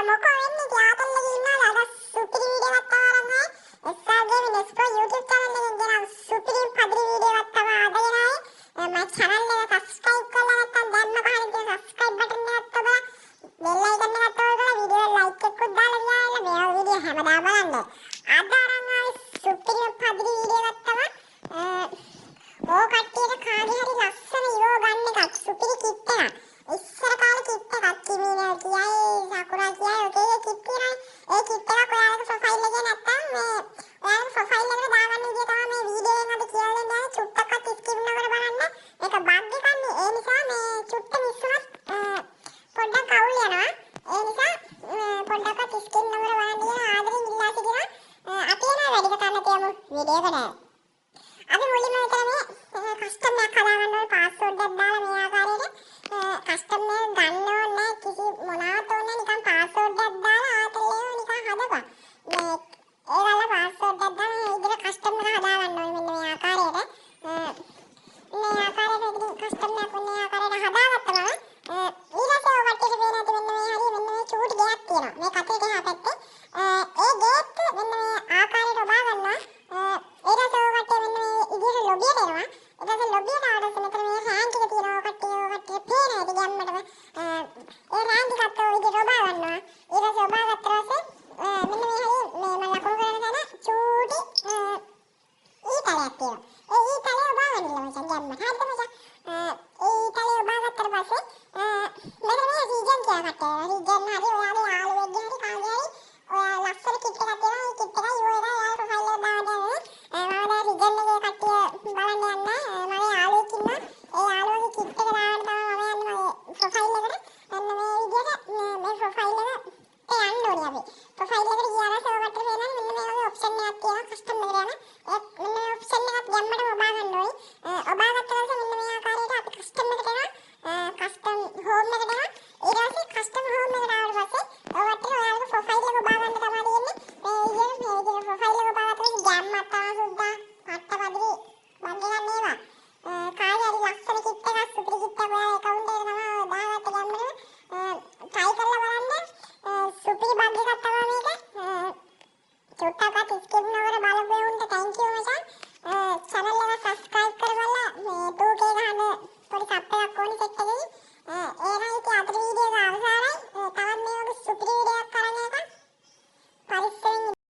මොකෝ වෙන්නේ යාතල්ලගේ ඉන්නවා අද සුපිරි වීඩියෝ එකක් තාරන්නේ SR Gaming Expo YouTube channel එකෙන් ගෙනා සුපිරි පදිරි වීඩියෝ එකක් තමයි අද ගෙනාවේ මම channel එක subscribe කරලා නැත්නම් දැන්ම පහලින් තියෙන subscribe button එකත් ඔබලා bell icon එකත් ඔබලා වීඩියෝ like එකකුත් දාලා ගියාලා මේ වීඩියෝ හැමදාම බලන්න අද අරන් ආවේ සුපිරි පදිරි වීඩියෝ එකක් තමයි ඕ කට්ටියට කාගේ හරි ලස්සන ඉරෝ ගන්න එකක් සුපිරි කිට් එකක් ඉස්සර කාලේ කිට් එකක් කිමිනා කියයි සකුරා කියයි ඔකේ කිට් එකයි ඒ කිට් එක ඔයාලගේ ප්‍රොෆයිල් එකේ නැත්තම් මේ ඔයාලගේ ප්‍රොෆයිල් එකට දාගන්න විදිය තමයි මේ වීඩියෝ එකෙන් අද කියලා දෙන්නේ චුට්ටක්වත් ස්කිප් නොකර බලන්න මේක බග් එකක් නේ ඒ නිසා මේ චුට්ට මිස් වුණත් පොඩ්ඩක් අවුල් යනවා ඒ නිසා පොඩ්ඩක්වත් ස්කිප් නොකර බලන්න කියන ආදරෙන් ඉල්ලා සිටිනවා අපි යනවා වැඩි කතාවක් තියමු වීඩියෝ එකට අද මුලින්ම විතර මේ කස්ටම් එකක් හදාගන්න ඕනේ පාස්වර්ඩ් එකක් දාලා මේ ආකාරයට කස්ටම් එක ගන්න ඕනේ කිසි මොනවත් ඕනේ නිකන් පාස්වර්ඩ් එකක් දාලා ආතල්ලේ නිකන් හදපන් මේ ඒගොල්ලෝ පාස්වර්ඩ් එකක් දාලා මේ විදිහට කස්ටම් එක හදාගන්න ඕනේ මෙන්න මේ ආකාරයට ඉතින් කස්ටම් එකක් මේ ආකාරයට හදාගත්තම ඊළඟට ඔය කට්ටියට පේන ඇති මෙන්න මේ හරිය මෙන්න මේ චූටි ගයක් තියෙනවා මේ කටේ දෙහා පැත්තේ ඒ ගේට් මෙන්න මේ ආකාරයට ඔබා ගන්නවා ඊට පස්සේ ඔය කට්ටිය මෙන්න මේ ඉදිරියට ලොබියට එනවා ඊට පස්සේ ලොබියට ආවොත් මෙතන මේ රෑන්ක් එක තියෙනවා ඔය කට්ටිය පේන ඇති ගැම්මටම ඒ රෑන්ක් එකත් ඔය විදිහට ඔබා ගන්නවා ඊට පස්සේ ඔබා ගත්ත පස්සේ මෙන්න මේ හරිය මේ මම ලකුණු කරන තැන චූටි ඊතලයක් තියෙනවා ඒ ඊතලේ ඔබා ගන්න මචං ගැම්මට හරිද මචං ඒ ඊතලේ ඔබා ගත්තට පස්සේ මෙන්න මේ රීජන් කියලා කට්ටිය රීජන් හරි ඔයාගේ යාළුවෙක්ගේ හරි කාගේ හරි ඔයා ලස්සන කිට් එකක් තියෙනවා ඒ කිට් එක යෝ එක ඔයාලා ප්‍රොෆයිල් එකට දාන්න මම දැන් රිජන් එකේ කට්ටිය බලන්න යන්න මගේ යාළුවෙක් ඉන්නවා ඒ යාළුවගේ කිට් එක දාන්න තමයි මම යන්නේ මගේ ප්‍රොෆයිල් එකට මෙන්න මේ විදිහට මේ ප්‍රොෆයිල් එකට යන්න ඕනේ අපි ප්‍රොෆයිල් එකට